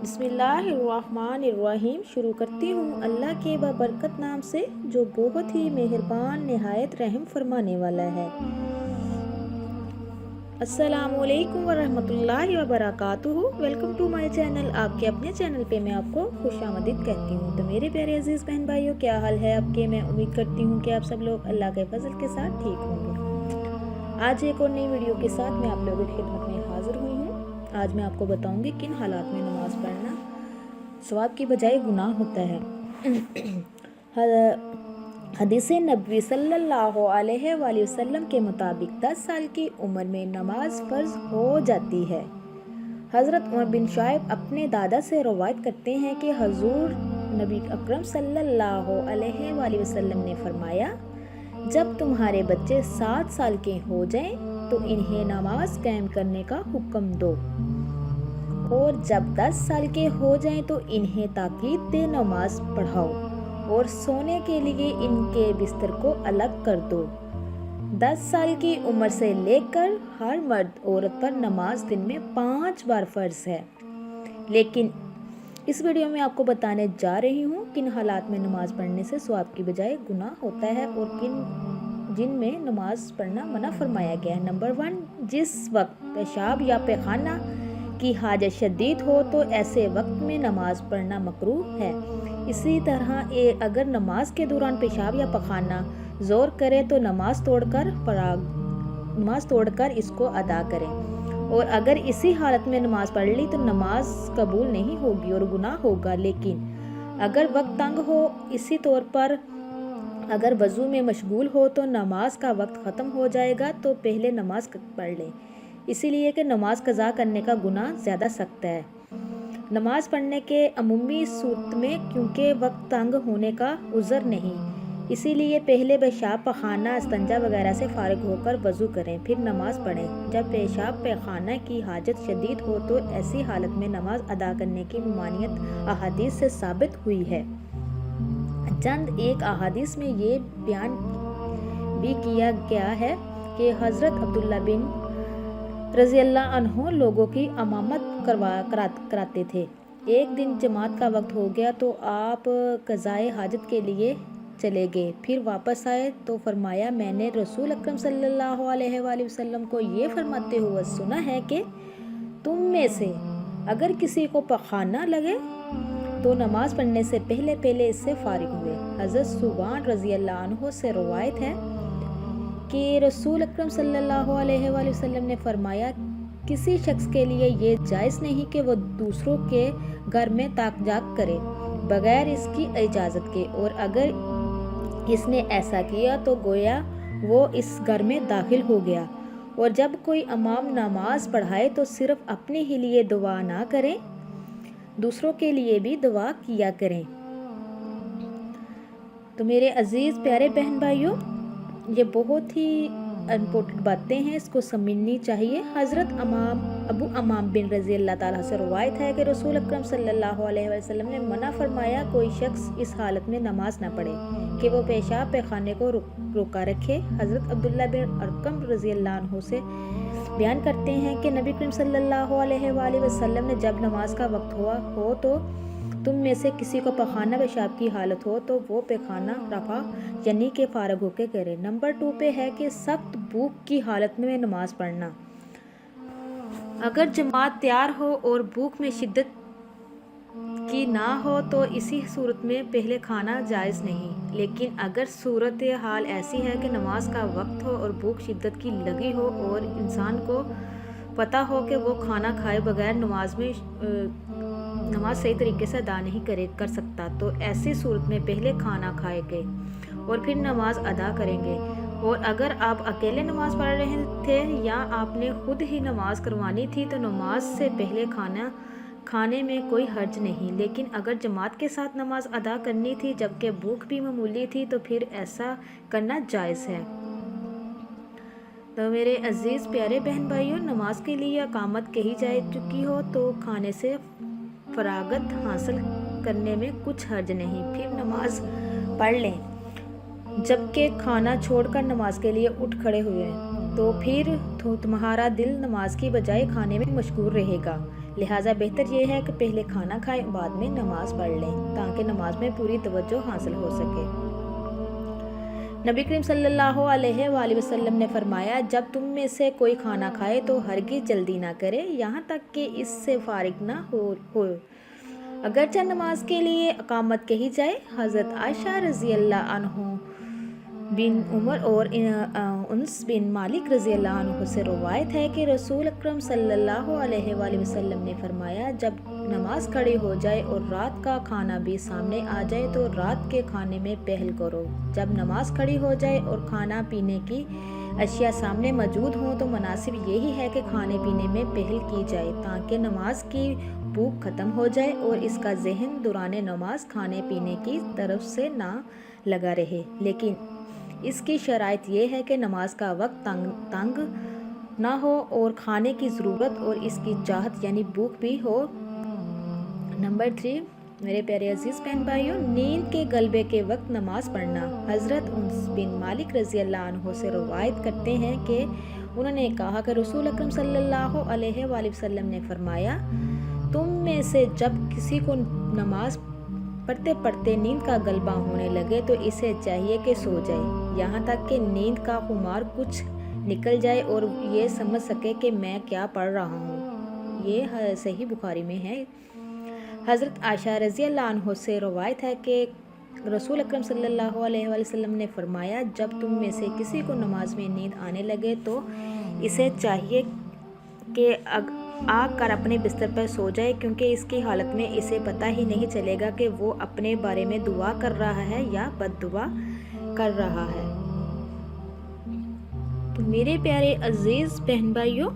بسم اللہ الرحمن الرحیم۔ شروع کرتی ہوں اللہ کے بابرکت نام سے جو بہت ہی مہربان نہایت رحم فرمانے والا ہے۔ السلام علیکم ورحمۃ اللہ وبرکاتہ۔ Welcome to my channel. آپ کے اپنے چینل پہ میں آپ کو خوش آمدید کہتی ہوں۔ تو میرے پیارے عزیز بہن بھائیوں، کیا حال ہے آپ کے؟ میں امید کرتی ہوں کہ آپ سب لوگ اللہ کے فضل کے ساتھ ٹھیک ہوں گے۔ آج ایک اور نئی ویڈیو کے ساتھ میں آپ لوگوں کی خدمت میں حاضر ہوئی ہوں۔ آج میں آپ کو بتاؤں گی کن حالات میں نماز پڑھنا ثواب کی بجائے گناہ ہوتا ہے۔ حدیث نبوی صلی اللہ علیہ وآلہ وسلم کے مطابق 10 سال کی عمر میں نماز فرض ہو جاتی ہے۔ حضرت عمر بن شعیب اپنے دادا سے روایت کرتے ہیں کہ حضور نبی اکرم صلی اللہ علیہ وآلہ وسلم نے فرمایا، جب تمہارے بچے 7 سال کے ہو جائیں تو انہیں نماز قائم کرنے کا حکم دو، اور جب 10 سال کے ہو جائیں تو انہیں تاکید دے نماز پڑھاؤ، اور سونے کے لیے ان کے بستر کو الگ کر دو۔ 10 سال کی عمر سے لے کر ہر مرد عورت پر نماز دن میں 5 بار فرض ہے۔ لیکن اس ویڈیو میں آپ کو بتانے جا رہی ہوں کن حالات میں نماز پڑھنے سے ثواب کی بجائے گناہ ہوتا ہے اور جن میں نماز پڑھنا منع فرمایا گیا ہے۔ نمبر 1، جس وقت پیشاب یا پیخانہ کی حاجت شدید ہو تو ایسے وقت میں نماز پڑھنا مکروہ ہے۔ اسی طرح اگر نماز کے دوران پیشاب یا پخانہ زور کرے تو نماز توڑ کر اس کو ادا کریں، اور اگر اسی حالت میں نماز پڑھ لی تو نماز قبول نہیں ہوگی اور گناہ ہوگا۔ لیکن اگر وقت تنگ ہو، اسی طور پر اگر وضو میں مشغول ہو تو نماز کا وقت ختم ہو جائے گا تو پہلے نماز پڑھ لیں، اسی لیے کہ نماز قضا کرنے کا گناہ زیادہ سخت ہے۔ نماز پڑھنے کے عمومی صورت میں کیونکہ وقت تنگ ہونے کا عذر نہیں، اسی لیے پہلے پیشاب پخانہ استنجا وغیرہ سے فارغ ہو کر وضو کریں، پھر نماز پڑھیں۔ جب پیشاب پخانہ کی حاجت شدید ہو تو ایسی حالت میں نماز ادا کرنے کی ممانعت احادیث سے ثابت ہوئی ہے۔ چند ایک احادیث میں یہ بیان بھی کیا گیا ہے کہ حضرت عبداللہ بن رضی اللہ عنہ لوگوں کی امامت کراتے تھے۔ ایک دن جماعت کا وقت ہو گیا تو آپ قضائے حاجت کے لیے چلے گئے، پھر واپس آئے تو فرمایا، میں نے رسول اکرم صلی اللہ علیہ وآلہ وسلم کو یہ فرماتے ہوئے سنا ہے کہ تم میں سے اگر کسی کو پخانہ لگے تو نماز پڑھنے سے پہلے اس سے فارغ ہوئے۔ حضرت ثوبان رضی اللہ عنہ سے روایت ہے کہ رسول اکرم صلی اللہ علیہ وآلہ وسلم نے فرمایا، کسی شخص کے لیے یہ جائز نہیں کہ وہ دوسروں کے گھر میں تاک جاک کرے بغیر اس کی اجازت کے، اور اگر اس نے ایسا کیا تو گویا وہ اس گھر میں داخل ہو گیا۔ اور جب کوئی امام نماز پڑھائے تو صرف اپنے ہی لیے دعا نہ کریں، دوسروں کے لیے بھی دعا کیا کریں۔ تو میرے عزیز پیارے بہن بھائیوں، یہ بہت ہی امپورٹنٹ باتیں ہیں، اس کو سمجھنی چاہیے۔ حضرت ابو امام بن رضی اللہ تعالیٰ سے روایت ہے کہ رسول اکرم صلی اللہ علیہ وسلم نے منع فرمایا، کوئی شخص اس حالت میں نماز نہ پڑھے کہ وہ پیشاب پیخانے کو روکا رکھے۔ حضرت عبداللہ بن ارقم رضی اللہ عنہ سے بیان کرتے ہیں کہ نبی کریم صلی اللہ علیہ وآلہ وسلم نے جب نماز کا وقت ہو تو تم میں سے کسی کو پخانہ پیشاب کی حالت ہو تو وہ پیخانہ رفع یعنی کہ فارغ ہو کے کرے۔ نمبر 2 پہ ہے کہ سخت بھوک کی حالت میں نماز پڑھنا۔ اگر جماعت تیار ہو اور بھوک میں شدت کی نہ ہو تو اسی صورت میں پہلے کھانا جائز نہیں، لیکن اگر صورت حال ایسی ہے کہ نماز کا وقت ہو اور بھوک شدت کی لگی ہو اور انسان کو پتہ ہو کہ وہ کھانا کھائے بغیر نماز صحیح طریقے سے ادا نہیں کر سکتا، تو ایسی صورت میں پہلے کھانا کھائے گے اور پھر نماز ادا کریں گے۔ اور اگر آپ اکیلے نماز پڑھ رہے تھے یا آپ نے خود ہی نماز کروانی تھی تو نماز سے پہلے کھانے میں کوئی حرج نہیں، لیکن اگر جماعت کے ساتھ نماز ادا کرنی تھی جبکہ بھوک بھی معمولی تھی تو پھر ایسا کرنا جائز ہے۔ تو میرے عزیز پیارے بہن بھائیوں، نماز کے لیے اقامت کہی جا چکی ہو تو کھانے سے فراغت حاصل کرنے میں کچھ حرج نہیں، پھر نماز پڑھ لیں۔ جبکہ کھانا چھوڑ کر نماز کے لیے اٹھ کھڑے ہوئے تو پھر تمہارا دل نماز کی بجائے کھانے میں مشغول رہے گا، لہٰذا بہتر یہ ہے کہ پہلے کھانا کھائیں بعد میں نماز پڑھ لیں تاکہ نماز میں پوری توجہ حاصل ہو سکے۔ نبی کریم صلی اللہ علیہ وآلہ وسلم نے فرمایا، جب تم میں سے کوئی کھانا کھائے تو ہرگز جلدی نہ کرے یہاں تک کہ اس سے فارغ نہ ہو اگرچہ نماز کے لیے اقامت کہی جائے۔ حضرت عائشہ رضی اللہ عنہ بن عمر اور انس بن مالک رضی اللہ عنہ سے روایت ہے کہ رسول اکرم صلی اللہ علیہ وآلہ وسلم نے فرمایا، جب نماز کھڑی ہو جائے اور رات کا کھانا بھی سامنے آ جائے تو رات کے کھانے میں پہل کرو۔ جب نماز کھڑی ہو جائے اور کھانا پینے کی اشیاء سامنے موجود ہوں تو مناسب یہی ہے کہ کھانے پینے میں پہل کی جائے تاکہ نماز کی بھوک ختم ہو جائے اور اس کا ذہن دوران نماز کھانے پینے کی طرف سے نہ لگا رہے، لیکن اس کی شرائط یہ ہے کہ نماز کا وقت تنگ نہ ہو اور کھانے کی ضرورت اور اس کی چاہت یعنی بھوک بھی ہو۔ نمبر 3، میرے پیارے عزیز بہن بھائیوں، نیند کے غلبے کے وقت نماز پڑھنا۔ حضرت انس بن مالک رضی اللہ عنہ سے روایت کرتے ہیں کہ انہوں نے کہا کہ رسول اکرم صلی اللہ علیہ وآلہ وسلم نے فرمایا، تم میں سے جب کسی کو نماز پڑھتے پڑھتے نیند کا غلبہ ہونے لگے تو اسے چاہیے کہ سو جائے یہاں تک کہ نیند کا خمار کچھ نکل جائے اور یہ سمجھ سکے کہ میں کیا پڑھ رہا ہوں۔ یہ صحیح بخاری میں ہے۔ حضرت عائشہ رضی اللہ عنہ سے روایت ہے کہ رسول اکرم صلی اللہ علیہ وآلہ وسلم نے فرمایا، جب تم میں سے کسی کو نماز میں نیند آنے لگے تو اسے چاہیے کہ آ کر اپنے بستر پر سو جائے، کیونکہ اس کی حالت میں اسے پتہ ہی نہیں چلے گا کہ وہ اپنے بارے میں دعا کر رہا ہے یا بد دعا کر رہا ہے۔ تو میرے پیارے عزیز بہن بھائیوں،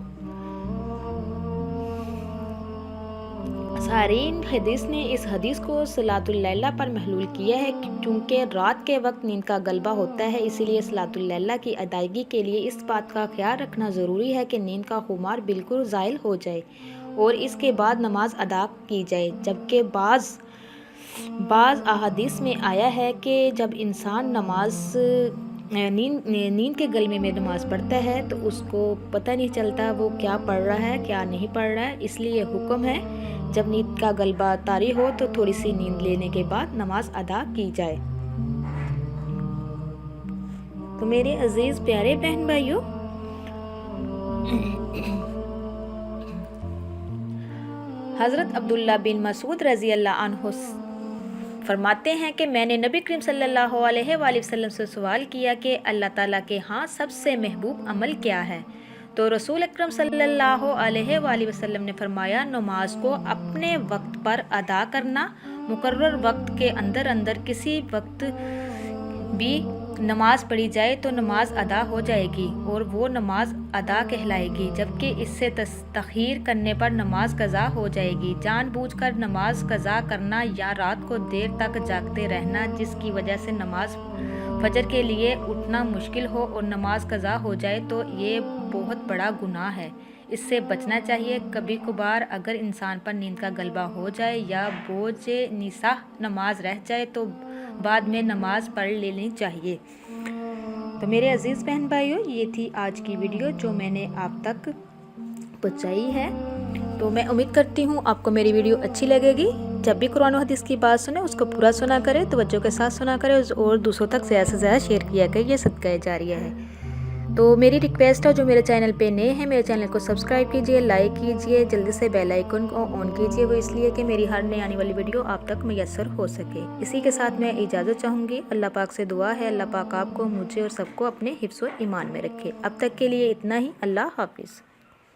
سارین حدیث نے اس حدیث کو صلاۃ اللیلہ پر محلول کیا ہے، چونکہ رات کے وقت نیند کا غلبہ ہوتا ہے، اسی لیے صلاۃ اللیلہ کی ادائیگی کے لیے اس بات کا خیال رکھنا ضروری ہے کہ نیند کا خمار بالکل زائل ہو جائے اور اس کے بعد نماز ادا کی جائے، جبکہ بعض احادیث میں آیا ہے کہ جب انسان نیند کے غلبے میں نماز پڑھتا ہے تو اس کو پتہ نہیں چلتا وہ کیا پڑھ رہا ہے کیا نہیں پڑھ رہا ہے، اس لیے حکم ہے جب نیند کا غلبہ طاری ہو تو تھوڑی سی نیند لینے کے بعد نماز ادا کی جائے۔ تو میرے عزیز پیارے بہن بھائیوں، حضرت عبداللہ بن مسعود رضی اللہ عنہ فرماتے ہیں کہ میں نے نبی کریم صلی اللہ علیہ وآلہ وسلم سے سوال کیا کہ اللہ تعالیٰ کے ہاں سب سے محبوب عمل کیا ہے؟ تو رسول اکرم صلی اللہ علیہ وآلہ وسلم نے فرمایا، نماز کو اپنے وقت پر ادا کرنا۔ مقرر وقت کے اندر کسی وقت بھی نماز پڑھی جائے تو نماز ادا ہو جائے گی اور وہ نماز ادا کہلائے گی، جبکہ اس سے تاخیر کرنے پر نماز قضا ہو جائے گی۔ جان بوجھ کر نماز قضا کرنا یا رات کو دیر تک جاگتے رہنا جس کی وجہ سے نماز فجر کے لیے اٹھنا مشکل ہو اور نماز قضا ہو جائے تو یہ بہت بڑا گناہ ہے، اس سے بچنا چاہیے۔ کبھی کبھار اگر انسان پر نیند کا غلبہ ہو جائے یا بوجھ نصح نماز رہ جائے تو بعد میں نماز پڑھ لینی چاہیے۔ تو میرے عزیز بہن بھائیوں، یہ تھی آج کی ویڈیو جو میں نے آپ تک پہنچائی ہے۔ تو میں امید کرتی ہوں آپ کو میری ویڈیو اچھی لگے گی۔ جب بھی قرآن و حدیث کی بات سنیں اس کو پورا سنا کریں، توجہ کے ساتھ سنا کریں اور دوسروں تک زیادہ سے زیادہ شیئر کیا کریں، یہ صدقہ جاریہ ہے۔ تو میری ریکویسٹ ہے جو میرے چینل پہ نئے ہیں میرے چینل کو سبسکرائب کیجئے، لائک کیجئے، جلدی سے بیل آئیکن کو آن کیجئے، وہ اس لیے کہ میری ہر نئی آنے والی ویڈیو آپ تک میسر ہو سکے۔ اسی کے ساتھ میں اجازت چاہوں گی، اللہ پاک سے دعا ہے اللہ پاک آپ کو، مجھے اور سب کو اپنے حفظ و ایمان میں رکھے۔ اب تک کے لیے اتنا ہی، اللہ حافظ۔